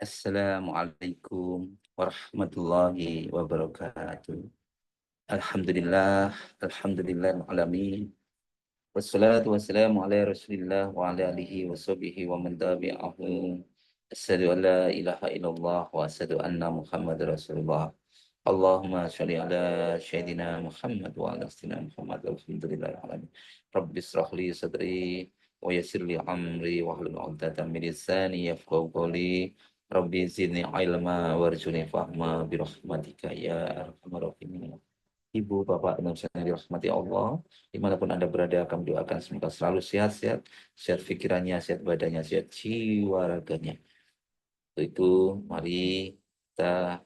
Assalamualaikum warahmatullahi wabarakatuh. Alhamdulillah, alhamdulillah alamin. Wassalatu wassalamu ala Rasulillah wa ala alihi wa sahbihi wa man tabi'ahu. Asyhadu an la ilaha illallah wa asyhadu anna Muhammadar Rasulullah. Allahumma shalli ala Sayyidina Muhammad wa ala sayyidina Muhammad walhamdulillahi alamin. Rabbi israh li sadri wa yassir li amri wa hlul 'uqdatam min lisani yafqahu qawli. Rabbi zidni ilma warzuqni fahma bi rahmatika ya arhamar rahimin. Ibu, Bapak, dan saya dirahmati Allah, dimanapun Anda berada, kami doakan semoga selalu sehat-sehat, sehat pikirannya, sehat badannya, sehat jiwa raganya. Untuk itu, mari kita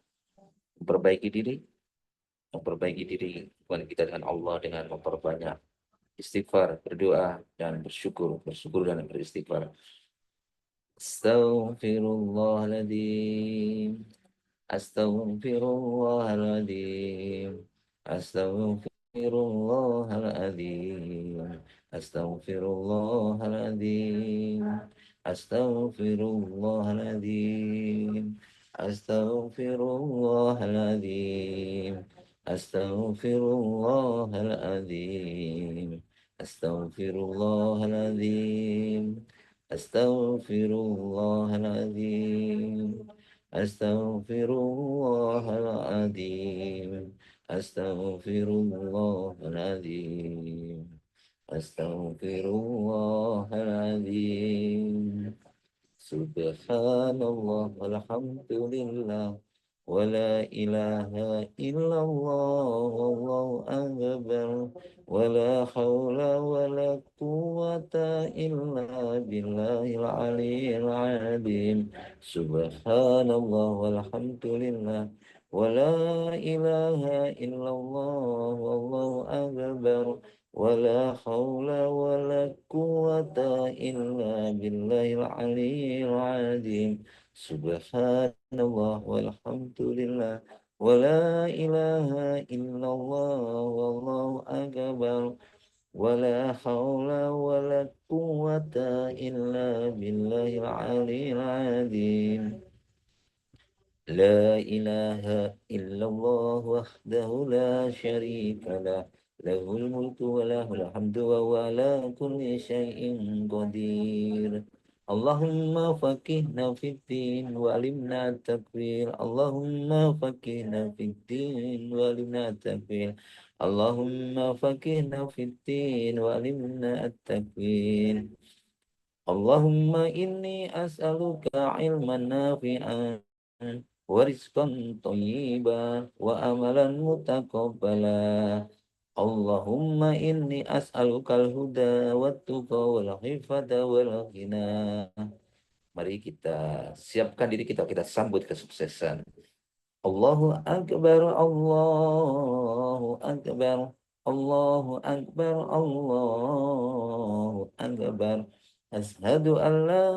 memperbaiki diri hubungan kita dengan Allah dengan memperbanyak istighfar, berdoa, dan bersyukur dan beristighfar. Astaghfirullahaladzim. Astaghfirullahaladzim. Astaghfirullahaladzim. Astaghfirullahaladzim. Astaghfirullahaladzim. Astaghfirullahaladzim. Astaghfirullahaladzim. Astaghfirullahaladzim. Astaghfirullahaladzim. Astaghfirullahaladzim. Astaghfirullahaladzim. Astaghfirullahaladzim. Subhanallah walhamdulillah wa la ilaha illallah wallahu akbar wa la hawla wa la quwwata illa billahil aliyyil azim. Subhanallah walhamdulillah wa la ilaha illallah wallahu akbar ولا حول ولا قوة إلا بالله العلي العظيم. سبحان الله والحمد لله ولا إله إلا الله والله أكبر ولا حول ولا قوة إلا بالله العلي العظيم. لا إله إلا الله وحده لا شريك له له الملك وله الحمد وهو على كل شيء قدير. اللهم فقهنا في الدين وعلمنا التكبير. اللهم فقهنا في الدين وعلمنا التكبير. اللهم فقهنا في الدين وعلمنا التكبير. اللهم إني أسألك علما نافعا ورزقا طيبا وأملا متقبلا. اللهم إني أسألك الهدى والتقى والعفة والغنى. Mari kita siapkan diri kita sambut kesuksesan. Allahu Akbar, Allahu Akbar, Allahu Akbar, Allahu Akbar. Ashhadu an la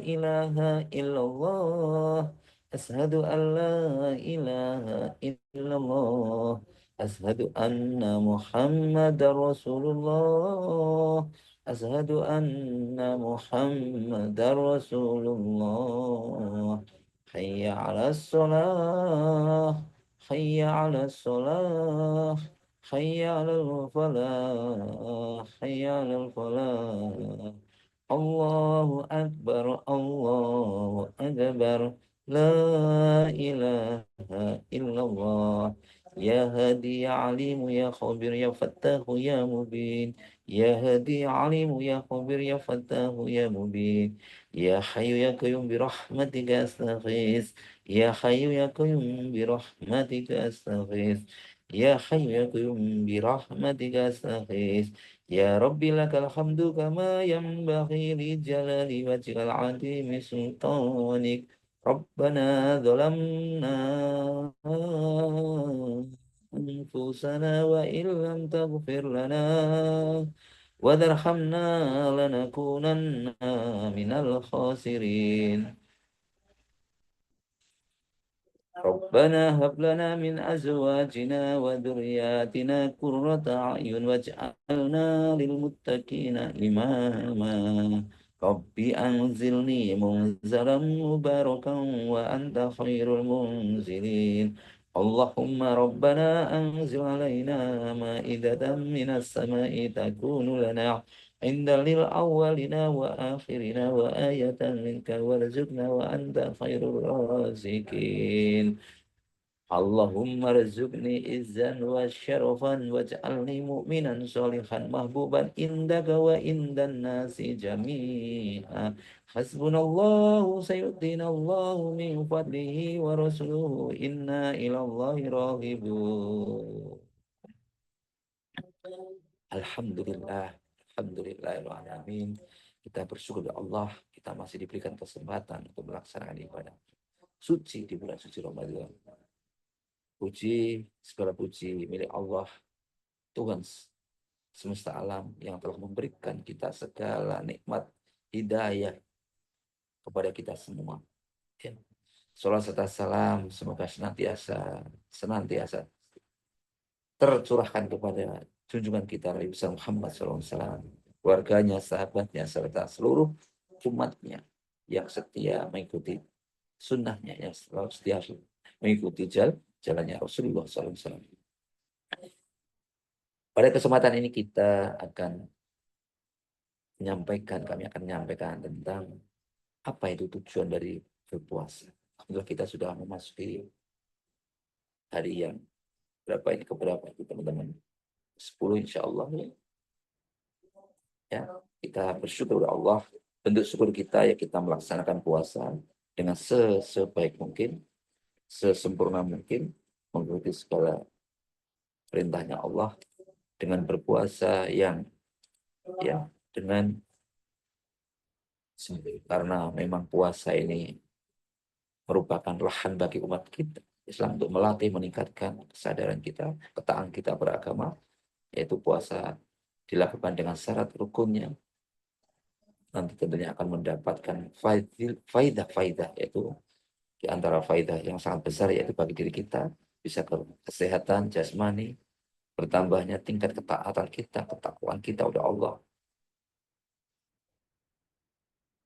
ilaha illallah. Ashhadu an la ilaha illallah. Ashhadu anna Muhammadar Rasulullah. Ashhadu anna Muhammadar Rasulullah. Hayya 'alas shalah, hayya 'alas shalah, hayya 'alal falah, hayya 'alal falah. Allahu akbar, Allahu akbar. La ilaha illallah. Ya hadi ya alimu ya khabir ya fattahu ya mubin. Ya hadi ya alimu ya khabir ya fattahu ya mubin. Ya Hayyu ya Qayyum bi rahmatika astaghits. Ya Hayyu ya Qayyum bi rahmatika astaghits. Ya Hayyu ya Qayyum bi rahmatika astaghits. Ya Rabbi lakal hamdu kama yanbaghi li jalali wajhikal azimi sultanik. Rabbana zalamna anfusana wa illam taghfir lana وَتَرْحَمْنَا لَنَكُونَنَّ مِنَ الْخَاسِرِينَ. رَبَّنَا هَبْ لَنَا مِنْ أَزْوَاجِنَا وَذُرِّيَّاتِنَا قُرَّةَ أَعْيُنٍ وَاجْعَلْنَا لِلْمُتَّقِينَ إِمَامًا. Rabbi anzilni munzalan mubarakan wa anta khairul munzilin. Allahumma rabbana anzil alaina ma'idatan minas sama'i takunu lana inda lil awwalina wa akhirina wa ayatan minka warzuqna wa anta khairul razikin. Allahumma rizukni izzan wa syarafan waj'alni mu'minan sholihan mahbuban indaka wa indan nasi jami'a. Hasbunallahu sayyidinallahu min fadlihi wa rasuluhu inna ilallahi raghibun. Alhamdulillah, alhamdulillahirrahmanirrahim. Kita bersyukur kepada Allah, kita masih diberikan kesempatan untuk melaksanakan ibadah suci di bulan suci Ramadan. Puji, segala puji milik Allah, Tuhan semesta alam yang telah memberikan kita segala nikmat hidayah kepada kita semua. Ya. Salam serta salam semoga senantiasa tercurahkan kepada junjungan kita Nabi besar Muhammad SAW, keluarganya, sahabatnya, serta seluruh umatnya yang setia mengikuti sunnahnya, yang selalu setia mengikuti jalannya Rasulullah SAW. Pada kesempatan ini kami akan menyampaikan tentang apa itu tujuan dari berpuasa. Alhamdulillah kita sudah memasuki hari yang berapa ini keberapa itu teman-teman? 10 insya Allah ya. Ya, kita bersyukur kepada Allah. Bentuk syukur kita ya kita melaksanakan puasa dengan sebaik mungkin, sesempurna mungkin, mengikuti segala perintahnya Allah dengan berpuasa yang ya dengan karena memang puasa ini merupakan lahan bagi umat kita Islam untuk melatih meningkatkan kesadaran kita, ketaatan kita beragama, yaitu puasa dilakukan dengan syarat rukunnya. Nanti tentunya akan mendapatkan faidah-faidah, yaitu di antara faidah yang sangat besar yaitu bagi diri kita bisa kesehatan jasmani, bertambahnya tingkat ketaatan kita, ketakwaan kita udah Allah,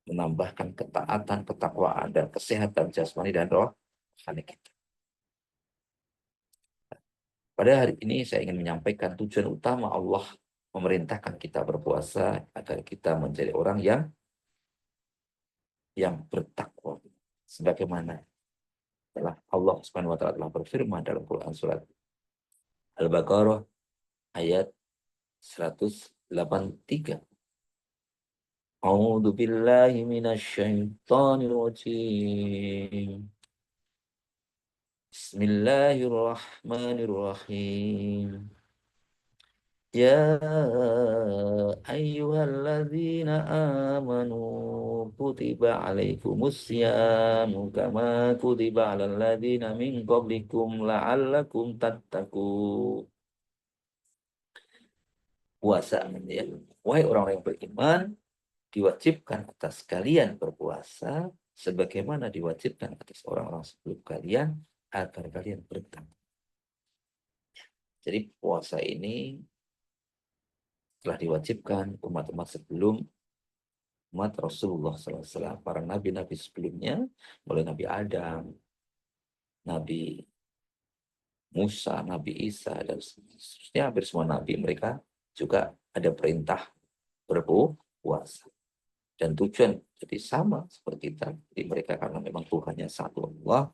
menambahkan ketaatan, ketakwaan dan kesehatan jasmani dan rohani kita. Pada hari ini saya ingin menyampaikan tujuan utama Allah memerintahkan kita berpuasa agar kita menjadi orang yang bertakwa. Sebagaimana telah Allah Subhanahu wa taala telah berfirman dalam Quran surat Al-Baqarah ayat 183. A'udzu billahi minasyaitonir rajim. Bismillahirrahmanirrahim. Ya ayyuhalladzina amanu kutiba alaikumus syamu kama kutiba alal ladzina min qablikum la'allakum tattaqun. Puasa ya. Wahai orang-orang yang beriman, diwajibkan atas kalian berpuasa sebagaimana diwajibkan atas orang-orang sebelum kalian agar kalian bertakwa. Jadi puasa ini telah diwajibkan umat-umat sebelum umat Rasulullah SAW, para nabi-nabi sebelumnya, mulai Nabi Adam, Nabi Musa, Nabi Isa, dan seterusnya, hampir semua nabi mereka juga ada perintah berpuasa. Dan tujuan jadi sama seperti kita. Jadi mereka karena memang Tuhannya satu Allah,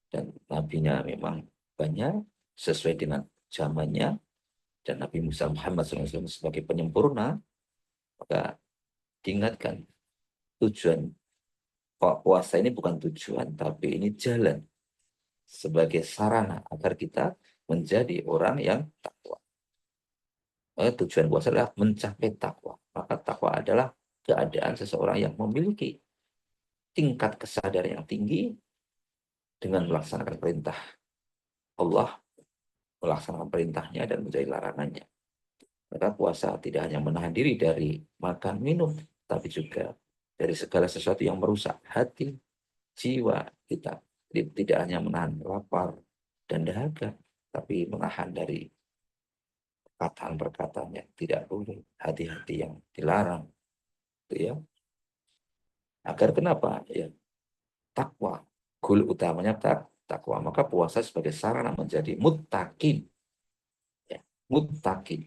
dan nabinya memang banyak, sesuai dengan zamannya, dan Nabi Musa Muhammad SAW sebagai penyempurna, maka diingatkan tujuan puasa ini bukan tujuan, tapi ini jalan sebagai sarana agar kita menjadi orang yang takwa. Tujuan puasa adalah mencapai takwa. Maka takwa adalah keadaan seseorang yang memiliki tingkat kesadaran yang tinggi dengan melaksanakan perintah Allah, melaksanakan perintahnya dan menjauhi larangannya. Maka puasa tidak hanya menahan diri dari makan minum, tapi juga dari segala sesuatu yang merusak hati, jiwa kita. Jadi tidak hanya menahan lapar dan dahaga, tapi menahan dari perkataan-perkataan yang tidak boleh, hati-hati yang dilarang, gitu ya. Agar kenapa? Ya, takwa. Goal utamanya takwa. Maka puasa sebagai sarana menjadi muttaqin. Ya, muttaqin.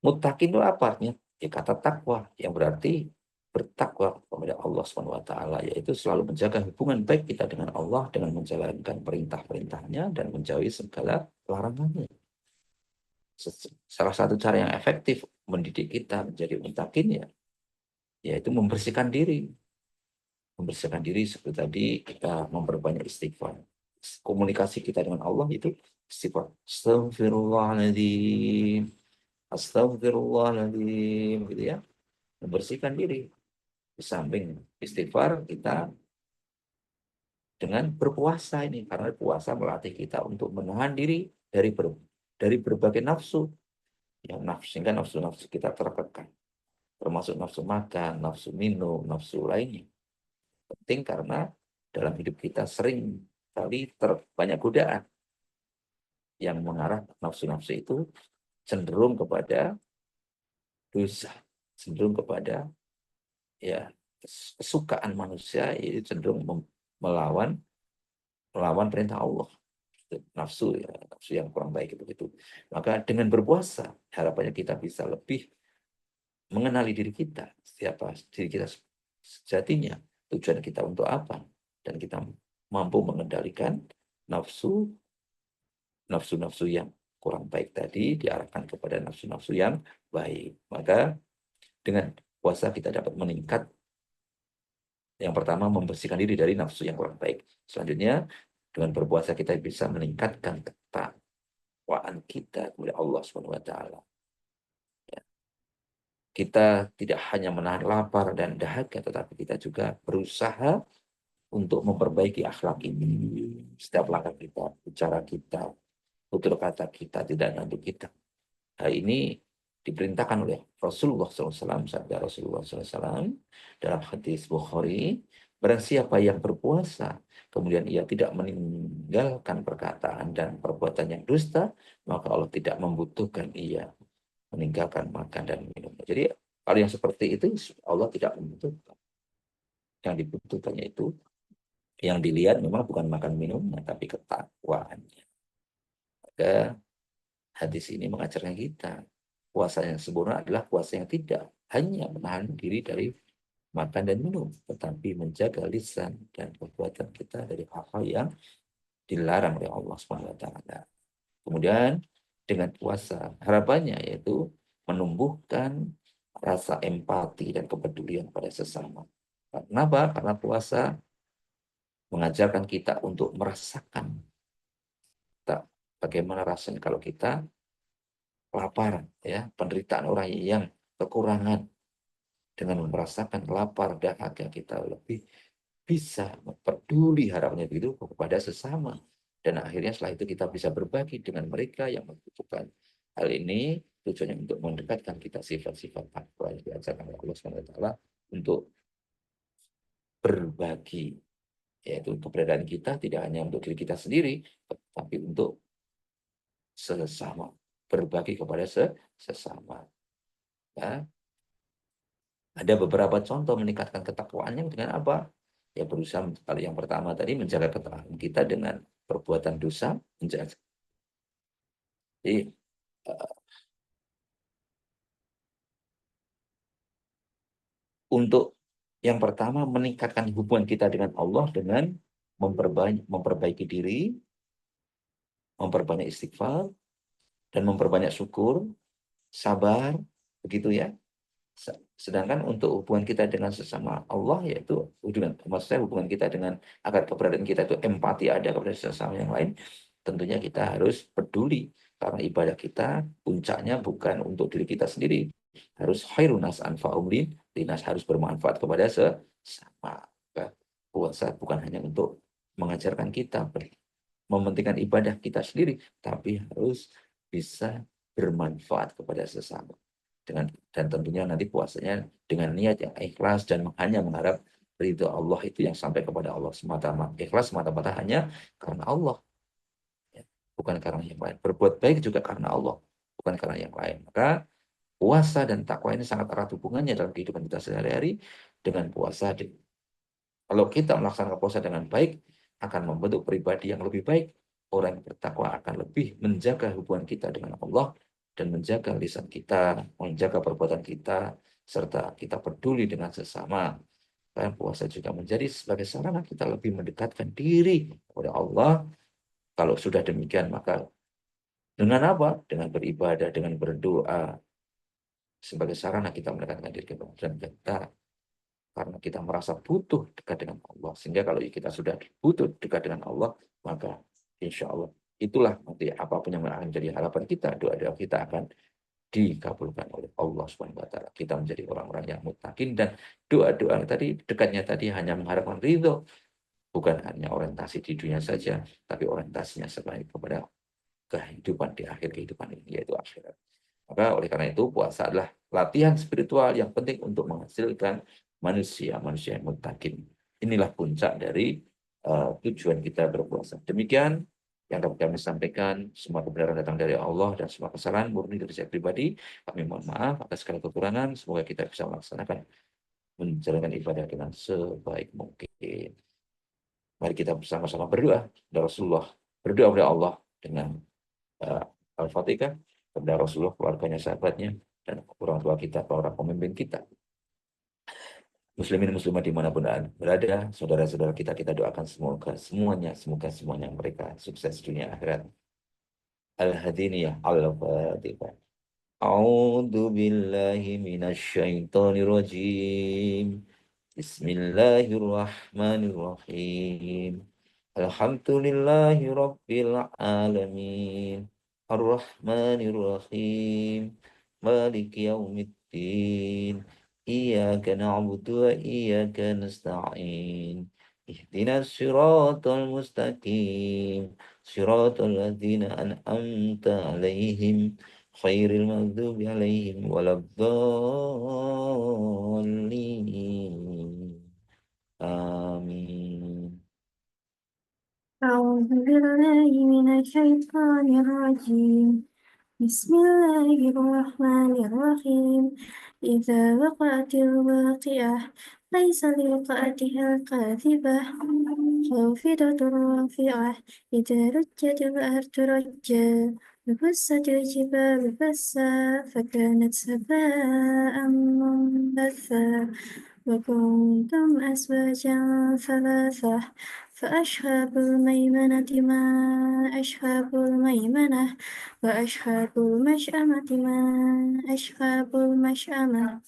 Muttaqin itu apa artinya? Ya, kata takwa yang berarti bertakwa kepada Allah Subhanahu wa taala, yaitu selalu menjaga hubungan baik kita dengan Allah dengan menjalankan perintah-perintahnya dan menjauhi segala larangannya. Salah satu cara yang efektif mendidik kita menjadi muttaqin ya, yaitu membersihkan diri. Membersihkan diri seperti tadi kita memperbanyak istighfar. Komunikasi kita dengan Allah itu istighfar. Astagfirullahaladzim. Astagfirullahaladzim. Gitu ya. Membersihkan diri. Di samping istighfar kita dengan berpuasa ini. Karena puasa melatih kita untuk menahan diri dari berbagai nafsu. Yang nafsu, sehingga nafsu-nafsu kita terkekang. Termasuk nafsu makan, nafsu minum, nafsu lainnya. Penting karena dalam hidup kita sering kali banyak godaan yang mengarah nafsu-nafsu itu cenderung kepada dosa, cenderung kepada ya kesukaan manusia itu cenderung melawan melawan perintah Allah. Nafsu ya, nafsu yang kurang baik itu. Maka dengan berpuasa harapannya kita bisa lebih mengenali diri kita, siapa diri kita sejatinya, tujuan kita untuk apa, dan kita mampu mengendalikan nafsu nafsu-nafsu yang kurang baik tadi diarahkan kepada nafsu-nafsu yang baik. Maka dengan puasa kita dapat meningkat. Yang pertama membersihkan diri dari nafsu yang kurang baik. Selanjutnya dengan berpuasa kita bisa meningkatkan ketakwaan kita kepada Allah Subhanahu wa taala. Kita tidak hanya menahan lapar dan dahaga, tetapi kita juga berusaha untuk memperbaiki akhlak ini. Setiap langkah kita, bicara kita, tutur kata kita, tidak nanti kita. Hal ini diperintahkan oleh Rasulullah SAW, sabda Rasulullah SAW dalam hadis Bukhari, barang siapa yang berpuasa, kemudian ia tidak meninggalkan perkataan dan perbuatan yang dusta, maka Allah tidak membutuhkan ia meninggalkan makan dan minum. Jadi hal yang seperti itu Allah tidak membutuhkan. Yang dibutuhkannya itu, yang dilihat memang bukan makan minumnya, tapi ketakwaannya. Maka hadis ini mengajarkan kita, puasa yang sempurna adalah puasa yang tidak hanya menahan diri dari makan dan minum, tetapi menjaga lisan dan perbuatan kita dari hal-hal yang dilarang oleh Allah SWT. Kemudian dengan puasa harapannya yaitu menumbuhkan rasa empati dan kepedulian pada sesama. Kenapa? Karena puasa mengajarkan kita untuk merasakan bagaimana rasanya kalau kita lapar, ya, penderitaan orang yang kekurangan. Dengan merasakan lapar dahaga kita lebih bisa peduli harapannya itu kepada sesama, dan akhirnya setelah itu kita bisa berbagi dengan mereka yang membutuhkan. Hal ini tujuannya untuk mendekatkan kita sifat-sifat takwa yang diajarkan oleh Allah SWT untuk berbagi, yaitu keberadaan kita tidak hanya untuk diri kita sendiri, tapi untuk sesama, berbagi kepada sesama. Ya. Ada beberapa contoh meningkatkan ketakwaannya dengan apa? Ya berusaha, kalau yang pertama tadi menjaga ketakwaan kita dengan perbuatan dosa, menjaga. Jadi untuk yang pertama meningkatkan hubungan kita dengan Allah dengan memperbaiki diri, memperbanyak istighfar, dan memperbanyak syukur, sabar, begitu ya. Sedangkan untuk hubungan kita dengan sesama Allah, yaitu hubungan kita dengan, agar keberadaan kita itu empati ada kepada sesama yang lain, tentunya kita harus peduli, karena ibadah kita puncaknya bukan untuk diri kita sendiri, harus khairunas anfa'um linas, harus bermanfaat kepada sesama. Puasa bukan hanya untuk mengajarkan kita mementingkan ibadah kita sendiri, tapi harus bisa bermanfaat kepada sesama. Dan tentunya nanti puasanya dengan niat yang ikhlas dan hanya mengharap ridho Allah, itu yang sampai kepada Allah semata-mata. Ikhlas semata-mata hanya karena Allah, ya, bukan karena yang lain. Berbuat baik juga karena Allah, bukan karena yang lain. Maka puasa dan takwa ini sangat erat hubungannya dalam kehidupan kita sehari-hari dengan puasa. Kalau kita melaksanakan puasa dengan baik, akan membentuk pribadi yang lebih baik. Orang yang bertakwa akan lebih menjaga hubungan kita dengan Allah dan menjaga lisan kita, menjaga perbuatan kita, serta kita peduli dengan sesama. Dan puasa juga menjadi sebagai sarana kita lebih mendekatkan diri kepada Allah. Kalau sudah demikian, maka dengan apa? Dengan beribadah, dengan berdoa, sebagai sarana kita mendekatkan diri kepada kita karena kita merasa butuh dekat dengan Allah. Sehingga kalau kita sudah butuh dekat dengan Allah, maka insya Allah itulah nanti apapun yang akan menjadi harapan kita, doa-doa kita akan dikabulkan oleh Allah Subhanahu wa taala. Kita menjadi orang-orang yang mutakin dan doa-doa tadi dekatnya tadi hanya mengharapkan ridho, bukan hanya orientasi di dunia saja, tapi orientasinya sebagai kepada kehidupan di akhir kehidupan ini, yaitu akhirat. Maka oleh karena itu puasa adalah latihan spiritual yang penting untuk menghasilkan manusia yang mutakin. Inilah puncak dari tujuan kita berpuasa. Demikian yang dapat kami sampaikan. Semua kebenaran datang dari Allah dan semua kesalahan murni dari saya pribadi. Kami mohon maaf atas segala kekurangan. Semoga kita bisa melaksanakan menjalankan ibadah dengan sebaik mungkin. Mari kita bersama-sama berdoa kepada Rasulullah, berdoa kepada Allah dengan uh, Al-Fatihah kepada Rasulullah, keluarganya, sahabatnya, dan orang tua kita, para pemimpin kita. Muslimin muslimat dimanapun berada, saudara-saudara kita, kita doakan semoga semuanya mereka sukses dunia akhirat. Al-Hadiniyah Al-Fatihah. A'udzu billahi minasy syaithanir rajim. Bismillahirrahmanirrahim. Alhamdulillahi rabbil alamin. Ar-Rahmanir-Rahim. Maliki yaumiddin. Iyyaka na'budu wa iyyaka nasta'in. Ihdinas siratal mustaqim. Siratal ladzina an'amta 'alaihim khairil maghdubi 'alaihim waladdallin. Amin. أعوذ بالله من الشيطان الرجيم بسم الله الرحمن الرحيم إذا وقعت الواقعة ليس لوقعتها كاذبة خافضة رافعة إذا رجت الأرض رجا وبست الجبال بسا فكانت هباء منبثا وكنتم أزواجا ثلاثة فأصحاب الميمنة ما أصحاب الميمنة وأصحاب المشأمة ما أصحاب المشأمة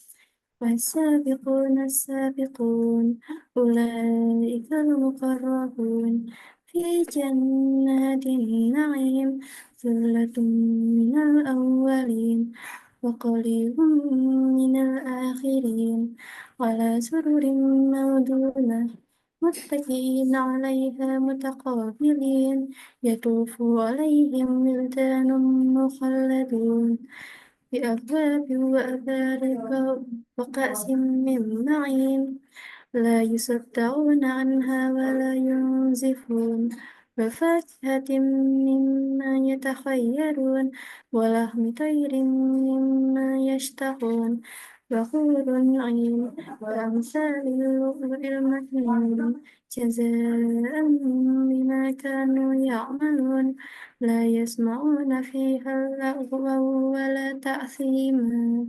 والسابقون السابقون أولئك المقربون في جنات النعيم ثلة من الأولين وقليل من الآخرين على سرر موضونة متكئين عليها متقابلين يطوف عليهم ولدان مخلدون بأكواب وأبارك وكأس من معين لا يصدعون عنها ولا ينزفون وفاكهة مما يتخيرون ولحم طير مما يشتهون وحور عين كأمثال اللؤلؤ المكنون جزاء بما كانوا يعملون لا يسمعون فيها لغوا ولا تأثيما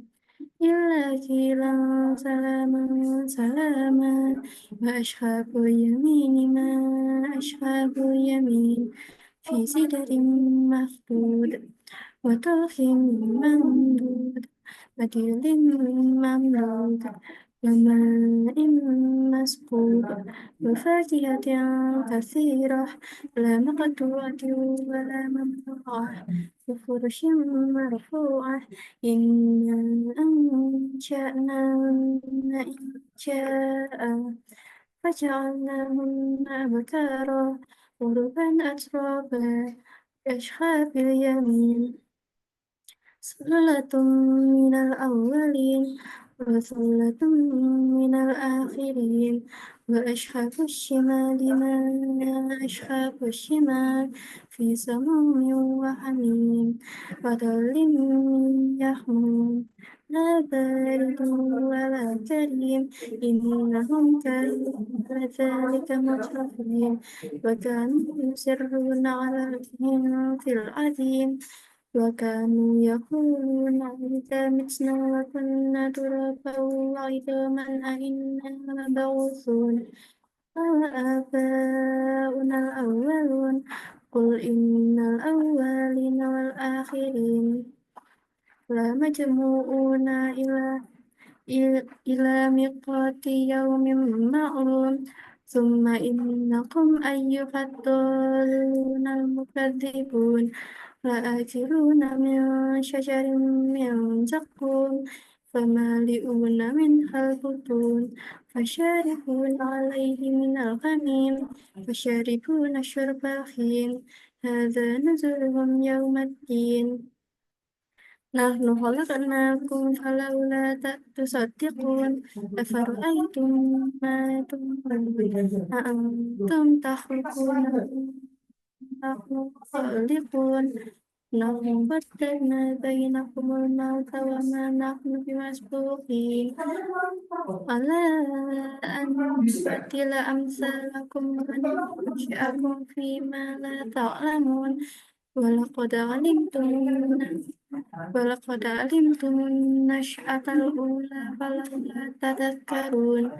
إلا قيلا سلاما سلاما وأصحاب اليمين ما أصحاب اليمين في سدر مخضود وطرف ممدود وظل ممدود وماء مسكوب وفاكهة كثيرة لا مقطوعة ولا ممنوعة وفرش مرفوعة إنا أنشأناهن إنشاء فجعلناهن أبكارا عربا أترابا كأصحاب اليمين ثلة من الأولين وثلة من الآخرين وأصحاب الشمال ما أصحاب الشمال في سموم وحميم وظل من يحموم لا بارد ولا كريم إنهم كانوا قبل ذلك مترفين وكانوا يصرون على الحنث العظيم وكانوا يقولون إذا متنا وكنا ترابا وعظاما أإنا لمبعوثون قال آباؤنا الأولون قل إن الأولين والآخرين لمجموعون إلى ميقات يوم معلوم ثم إنكم أيها الضالون المكذبون لآكلون من شجر من زقوم فمالئون منها البطون فشاربون عليه من الغميم فشاربون شرب الهيم هذا نزلهم يوم الدين نحن خلقناكم فلولا تصدقون أفرأيتم ما تمنون أأنتم تخلقونه نحن خالقون نحن قدرنا بينكم الموت وما نحن بمسبوقين على أن نبدل أمثالكم وننشئكم فيما لا تعلمون ولقد علمتم النشأة الأولى فلولا تذكرون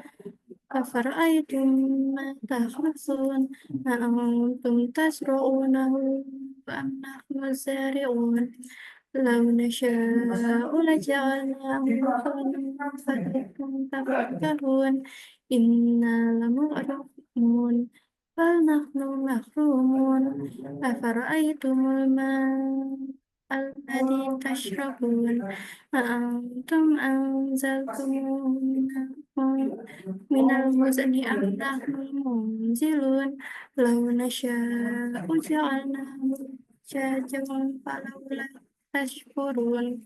أفرأيتم ما تحرثون أأنتم تزرعونه أم نحن الزارعون لو نشاء لجعلناه خلقا فلكم تفكرون إنا لمغرمون بل نحن محرومون أفرأيتم الماء الذي تشربون أأنتم أنزلتموه من المزن أم نحن المنزلون لو نشاء جعلناه جاجا فلولا تشكرون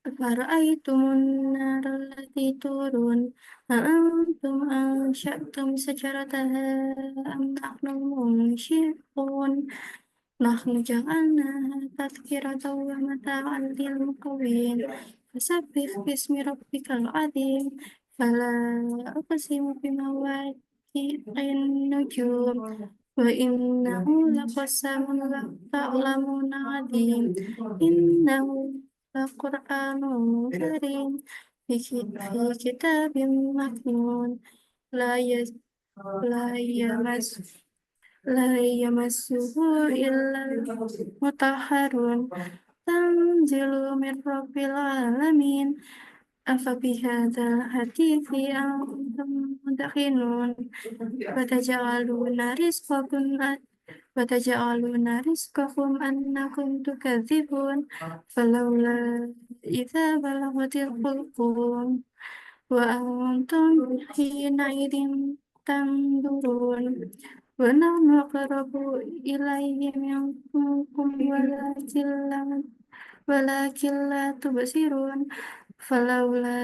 أفرأيتم النار التي تورون أأنتم أنشأتم شجرتها أم نحن المنشئون نحن جعلناها تذكرة ومتاعا للمقوين فسبح باسم ربك العظيم فلا أقسم بمواقع النجوم وإنه لقسم لو تعلمون عظيم إنه لقرآن كريم في كتاب مكنون لا يس لا يمس لا يمسه إلا المطهرون تنزل من رب العالمين أفبهذا الحديث أنتم مدخنون وتجعلون رزقكم أنكم تكذبون فلولا إذا بلغت الحلقوم وأنتم حينئذ تنظرون ونحن أقرب إليه منكم ولكن لا تبصرون فلولا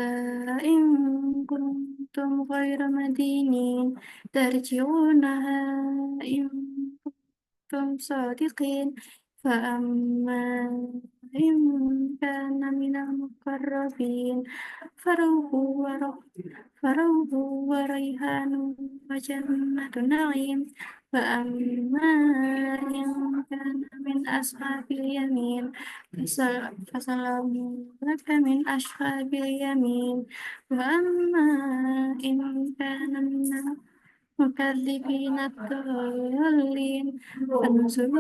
إن كنتم غير مدينين ترجعونها إن كنتم صادقين فأما إن كان من المقربين فروح وريحان وجنة نعيم فأما إن كان من أصحاب اليمين فسلام لك من أصحاب اليمين وأما إن كان من المكذبين الضالين فنزل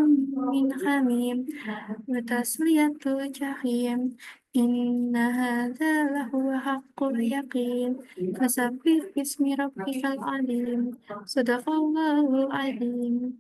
من حميم وتصلية جحيم إن هذا لهو حق اليقين فسبح باسم ربك العظيم صدق الله العظيم